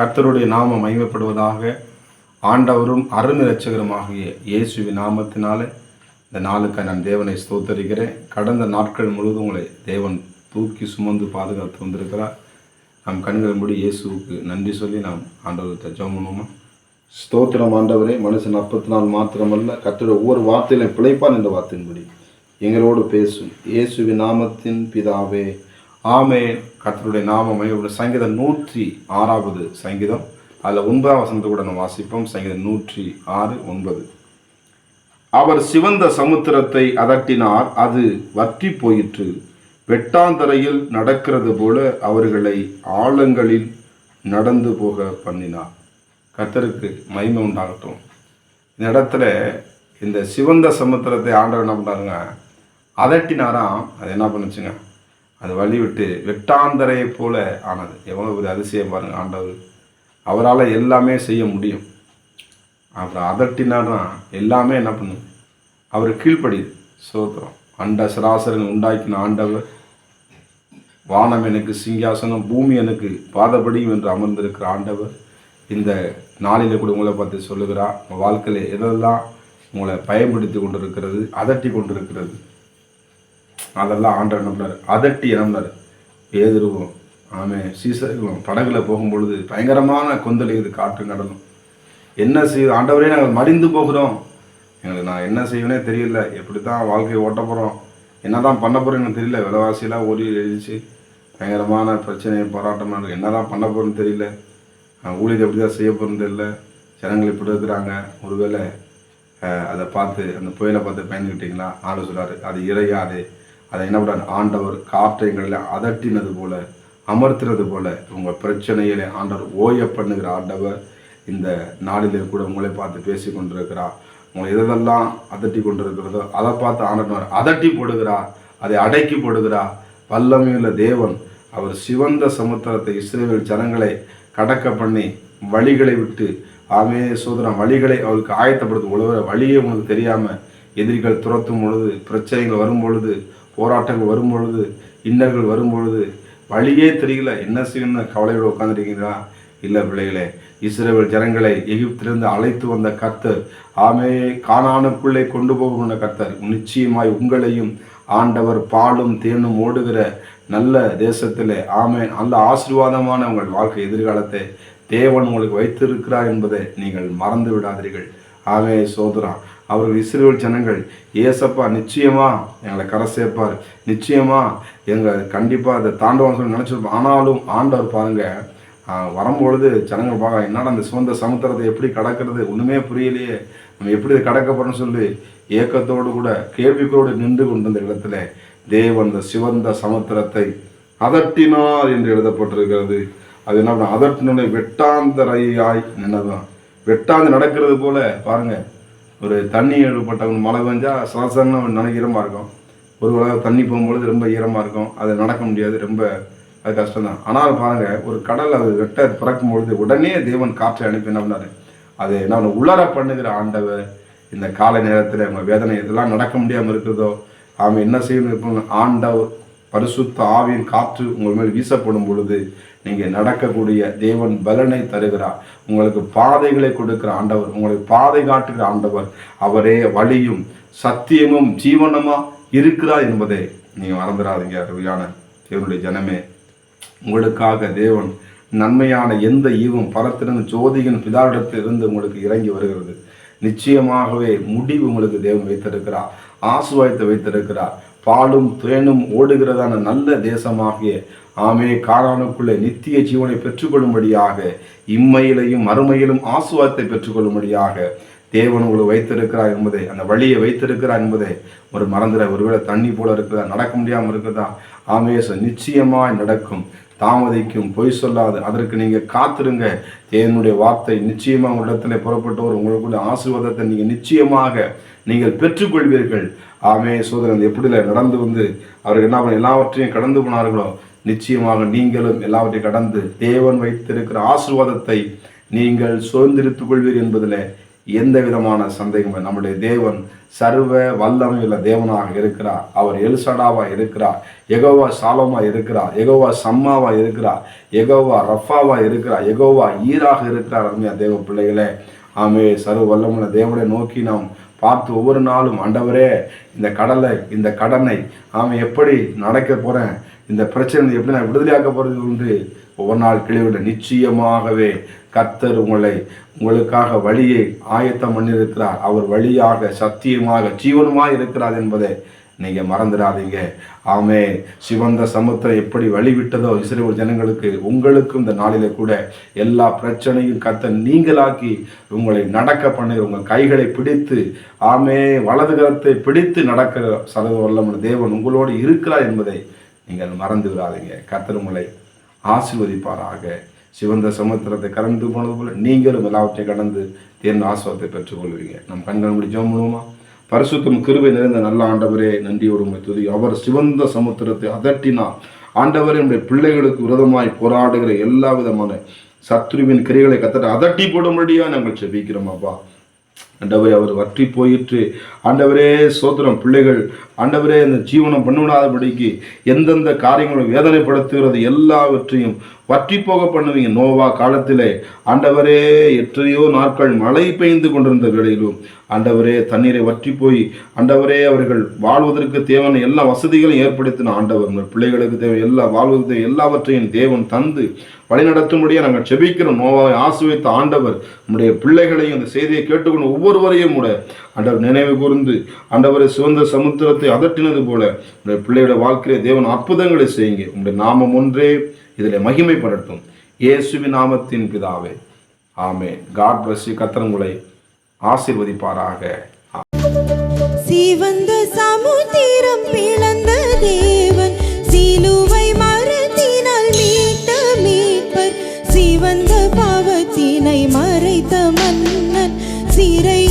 கர்த்தருடைய நாமம் மகிமைப்படுவதாக. ஆண்டவரும் அருமை இரட்சகருமாகிய இயேசுவின் நாமத்தினாலே இந்த நாளுக்கு நான் தேவனை ஸ்தோத்தரிக்கிறேன். கடந்த நாட்கள் முழுவதும் உங்களை தேவன் தூக்கி சுமந்து பாதுகாத்து வந்திருக்கிறார். நம் கண்கள் மூடி இயேசுவுக்கு நன்றி சொல்லி நாம் ஆண்டவர்கிட்ட ஜெபம் பண்ணுவோமா? ஸ்தோத்திரம் ஆண்டவரே. மனுஷன் 40 மாத்திரமல்ல, கர்த்தருடைய ஒவ்வொரு வார்த்தையிலும் பிழைப்பான் என்ற வார்த்தையின்படி எங்களோடு பேசும் இயேசுவின் நாமத்தின் பிதாவே, ஆமென். கர்த்தருடைய நாமம் மகிமைப்படும். சங்கீதம் 106 சங்கீதம், அதில் 9 வசனத்தை கூட நம்ம வாசிப்போம். சங்கீதம் 106:9. அவர் சிவந்த சமுத்திரத்தை அதட்டினார், அது வற்றி போயிற்று. வெட்டாந்தரையில் நடக்கிறது போல அவர்களை ஆழங்களில் நடந்து போக பண்ணினார். கர்த்தருக்கு மகிமை உண்டாகட்டும். இந்த இடத்துல இந்த சிவந்த சமுத்திரத்தை ஆண்டவர் என்ன பண்ணாருங்க, அதட்டினாராம். அது என்ன பண்ணுச்சுங்க, அது வழி விட்டு வெட்டாந்தரையை போல ஆனது. எவ்வளோ ஒரு அதிசயம் பாருங்க. ஆண்டவர் அவரால் எல்லாமே செய்ய முடியும். அப்புறம் அதட்டினார்னா எல்லாமே என்ன பண்ணும், அவர் கீழ்ப்படியுது. சோத்திரம். அண்ட சராசரன் உண்டாக்கின ஆண்டவர், வானம் எனக்கு சிங்காசனம், பூமி எனக்கு பாதபடியும் என்று அமர்ந்திருக்கிற ஆண்டவர் இந்த நாளில் கூட உங்களை பார்த்து சொல்லுகிறார், உங்கள் வாழ்க்கையில் எதெல்லாம் உங்களை பயன்படுத்தி கொண்டிருக்கிறது, அதட்டி கொண்டிருக்கிறது, அதெல்லாம் ஆண்டவர் நம்பினார். அதட்டி நம்பினார். ஏதுருவோம் சீசர்களும் படகுல போகும்பொழுது பயங்கரமான கொந்தளிக்குது, காற்று கடலும். என்ன செய்யுது ஆண்டவரே, நாங்கள் மடிந்து போகிறோம், எங்களுக்கு நான் என்ன செய்வேனே தெரியல, எப்படி தான் வாழ்க்கையை ஓட்ட போகிறோம், என்ன தான் பண்ண போகிறோம் எனக்கு தெரியல, விலைவாசியெல்லாம் ஓடி எழுதிச்சு, பயங்கரமான பிரச்சனை போராட்டமாக, என்ன தான் பண்ண போகிறேன்னு தெரியல, ஊழியத்தை எப்படி தான் செய்ய போகிறேன்னு தெரியல, ஜனங்கள் இப்படி இருக்கிறாங்க. ஒருவேளை அதை பார்த்து அந்த புயலை பார்த்து பயந்துக்கிட்டீங்களா? ஆண்டு சொல்கிறாரு, அது இறையாது. அதை என்ன பண்ணார் ஆண்டவர், காற்றைகளில் அதட்டினது போல, அமர்த்தினது போல உங்கள் பிரச்சனைகளை ஆண்டவர் ஓய பண்ணுகிற ஆண்டவர் இந்த நாளிலே கூட உங்களை பார்த்து பேசி கொண்டிருக்கிறார். உங்களை எதெல்லாம் அதட்டி கொண்டிருக்கிறதோ அதை பார்த்து ஆண்டவர் அதட்டி போடுகிறார், அதை அடக்கி போடுகிறார். வல்லமையுள்ள தேவன் அவர் சிவந்த சமுத்திரத்தை இஸ்ரவேல் ஜனங்களை கடக்க பண்ணி வழிகளை விட்டு, சோதரம் வழிகளை அவருக்கு ஆயத்தப்படுத்தும். உழவர வழியே உங்களுக்கு தெரியாமல் எதிரிகள் துரத்தும் பொழுது, பிரச்சனைகள் வரும் பொழுது, போராட்டங்கள் வரும் பொழுது, இன்னல்கள் வரும் பொழுது, வழியே தெரியல, என்ன செய்யணும்னு கவலையோடு உட்காந்துருக்கீங்களா? இல்லை பிள்ளைகளே, இஸ்ரவேல் ஜனங்களை எகிப்திலிருந்து அழைத்து வந்த கர்த்தர், கானானுக்குள்ளே கொண்டு போகின்ற கர்த்தர் நிச்சயமாய் உங்களையும் ஆண்டவர் பாலும் தேனும் ஓடுகிற நல்ல தேசத்தில் நல்ல ஆசீர்வாதமான உங்கள் வாழ்க்கை எதிர்காலத்தை தேவன் உங்களுக்கு வைத்திருக்கிறார் என்பதை நீங்கள் மறந்து விடாதீர்கள். சோதரா, அவர்கள் இஸ்ரவேல் ஜனங்கள், ஏசப்பா நிச்சயமா எங்களை கரை சேர்ப்பார், நிச்சயமா எங்களை கண்டிப்பாக அதை தாண்டவம் சொல்லி நினச்சிருப்போம். ஆனாலும் ஆண்டவர் பாருங்க, வரும்பொழுது ஜனங்கள் பார்க்க, என்னடா அந்த சிவந்த சமுத்திரத்தை எப்படி கடக்கிறது, ஒன்றுமே புரியலையே, நம்ம எப்படி கடக்கப்படணும்னு சொல்லி ஏக்கத்தோடு கூட கேள்விக்கோடு நின்று கொண்டிருந்த இடத்துல தேவன் இந்த சிவந்த சமுத்திரத்தை அதட்டினார் என்று எழுதப்பட்டிருக்கிறது. அது என்ன பண்ண, அதட்டினுடைய வெட்டாந்தரையாய் நின்னதான். வெட்டாந்து நடக்கிறது போல பாருங்க. ஒரு தண்ணி எழுப்பட்டவங்க மழை பெஞ்சா சாதாரண நினைக்க ஈரமாக இருக்கும், ஒரு வேளை தண்ணி போகும்பொழுது ரொம்ப ஈரமாக இருக்கும், அது நடக்க முடியாது, ரொம்ப அது கஷ்டம்தான். ஆனால் பாருங்க, ஒரு கடல் அது வெட்ட பிறக்கும் பொழுது உடனே தேவன் காற்றை அனுப்பி என்ன பண்ணாரு, அது என்ன உலர பண்ணுகிற ஆண்டவர் இந்த காலை நேரத்தில் உங்கள் வேதனை இதெல்லாம் நடக்க முடியாமல் இருக்கிறதோ, அவன் என்ன செய்யணும், ஆண்டவர் பரிசுத்த ஆவியின் காற்று உங்கள் மேல் வீசப்படும் பொழுது நீங்கள் நடக்கக்கூடிய தேவன் பலனை தருகிறார். உங்களுக்கு பாதைகளை கொடுக்கிற ஆண்டவர், உங்களுக்கு பாதை காட்டுகிற ஆண்டவர், அவரே வழியும் சத்தியமும் ஜீவனமா இருக்கிறார் என்பதை நீங்கள் மறந்துடாதீங்க. அருமையான தேவனுடைய ஜனமே, உங்களுக்காக தேவன் நன்மையான எந்த ஈவும் பரத்திலிருந்து ஜோதியின் பிதாவிடத்திலிருந்து உங்களுக்கு இறங்கி வருகிறது. நிச்சயமாகவே முடிவு உங்களுக்கு தேவன் வைத்திருக்கிறார், ஆசீர்வாதத்தை வைத்திருக்கிறார். பாலும் தேனும் ஓடுகிறதான நல்ல தேசமாகிய கானானுக்குள்ளே நித்திய ஜீவனை பெற்றுக்கொள்ளும்படியாக, இம்மையிலையும் மறுமையிலும் ஆசீர்வாதத்தை பெற்றுக்கொள்ளும்படியாக தேவன் உங்களை வைத்திருக்கிறார் என்பதை, அந்த வழியை வைத்திருக்கிறார் என்பதை ஒரு மறந்துட. ஒருவேளை தண்ணி போல இருக்குதா, நடக்க முடியாமல் இருக்குதா? நிச்சயமாய் நடக்கும், தாமதிக்கும், பொய் சொல்லாது. அதற்கு நீங்கள் காத்திருங்க. தேவனுடைய வார்த்தை நிச்சயமாக உங்களிடத்தில் புறப்பட்டவர் உங்களுக்குள்ள ஆசீர்வாதத்தை நீங்கள் நிச்சயமாக நீங்கள் பெற்றுக்கொள்வீர்கள். சோதரன் எப்படி நடந்து வந்து அவர்கள் என்ன பண்ண எல்லாவற்றையும் கடந்து போனார்களோ, நிச்சயமாக நீங்களும் எல்லாவற்றையும் கடந்து தேவன் வைத்திருக்கிற ஆசீர்வாதத்தை நீங்கள் சுதந்திரித்துக் கொள்வீர் என்பதில் எந்த விதமான சந்தேகமும் நம்முடைய தேவன் சர்வ வல்லமையுள்ள தேவனாக இருக்கிறார். அவர் எல்சடாவா இருக்கிறார், யெகோவா சாலோமா இருக்கிறார், யெகோவா சம்மாவா இருக்கிறார், யெகோவா ரஃபாவா இருக்கிறார், யெகோவா ஈராக இருக்கிறார். அருமையா தேவ பிள்ளைகளே, ஆமே, சர்வ வல்லமுள்ள தேவனை நோக்கி நாம் பார்த்து ஒவ்வொரு நாளும், ஆண்டவரே இந்த கடனை எப்படி நடக்க போகிறேன், இந்த பிரச்சனை எப்படி நான் விடுதலையாக்க போகிறது என்று ஒவ்வொரு நாள் கிளிவிட நிச்சயமாகவே கர்த்தர் உங்களுக்காக வழியை ஆயத்தம் பண்ணியிருக்கிறார். அவர் வழியாக சத்தியமாக ஜீவனுமாக இருக்கிறார் என்பதை நீங்கள் மறந்துடாதீங்க. ஆமே, சிவந்த சமுத்திரம் எப்படி வழிவிட்டதோ இஸ்ரவேல் ஜனங்களுக்கு, உங்களுக்கும் இந்த நாளிலே கூட எல்லா பிரச்சனையும் கர்த்தர் நீங்களாக்கி உங்களை நடக்க பண்ணி உங்கள் கைகளை பிடித்து, ஆமே, வலது கரத்தை பிடித்து நடக்கிற சர்வ வல்லமையுள்ள தேவன் உங்களோடு இருக்கிறார் என்பதை நீங்கள் மறந்து விடாதீங்க. கர்த்தர் உங்களை ஆசீர்வதிப்பாராக. சிவந்த சமுத்திரத்தை கடந்து போனது போல நீங்களும் எல்லாவற்றையும் கடந்து தேர்ந்த ஆசீர்வாதத்தை பெற்றுக்கொள்வீங்க. நம் கண்கள் முடி ஜெபம் பண்ணுவோமா? பரிசுத்தம் கிருபை நிறைந்த நல்ல ஆண்டவரே, நன்றியோடு உம்மை துதி. அவர் சிவந்த சமுத்திரத்தை அதட்டினார். ஆண்டவரே, நம்முடைய பிள்ளைகளுக்கு விரோதமாய் போராடுகிற எல்லா விதமான சத்ருவின் கிரைகளை கத்தட்ட அதட்டி போடும்படியா நாங்கள் செபிக்கிறோம். அப்பா ஆண்டவரே, அவர் வற்றி போயிற்று. ஆண்டவரே சோத்திரம், பிள்ளைகள் ஆண்டவரே இந்த ஜீவனம் பண்ணவிடாதபடிக்கு எந்தெந்த காரியங்களை வேதனைப்படுத்துகிறது எல்லாவற்றையும் வற்றி போக பண்ணுவீங்க. நோவா காலத்திலே ஆண்டவரே எத்தனையோ நாட்கள் மழை பெய்ந்து கொண்டிருந்த வேளையிலும் ஆண்டவரே தண்ணீரை வற்றி போய் ஆண்டவரே அவர்கள் வாழ்வதற்கு தேவையான எல்லா வசதிகளையும் ஏற்படுத்தின ஆண்டவர் பிள்ளைகளுக்கு தேவை எல்லா வாழ்வதற்கு தேவை எல்லாவற்றையும் தேவன் தந்து வழிநடத்தும்படியாக நாங்கள் செபிக்கிறோம். நோவாவை ஆசீர்வதித்த ஆண்டவர் நம்முடைய பிள்ளைகளையும் இந்த செய்தியை கேட்டுக்கொண்டு ஒவ்வொருவரையும் கூட ஆண்டவர் நினைவு கூர்ந்து ஆண்டவரை சிவந்த சமுத்திரத்தை அதட்டினது போல உடைய பிள்ளையோட வாழ்க்கையிலே தேவன் அற்புதங்களை செய்யுங்க. உங்களுடைய நாமம் ஒன்றே இதில் மகிமைப்படட்டும். இயேசுவின் நாமத்தின் பிதாவே, ஆமென். God bless you. கர்த்தர் உங்களை ஆசீர்வதிப்பாராக. சிவந்த சமுத்திரம் பிளந்த தேவன், சிலுவை மரத்தினால் மீட்ட மீட்பர், சிவந்த பாவத்தினை மறைத்த மன்னன், சிறை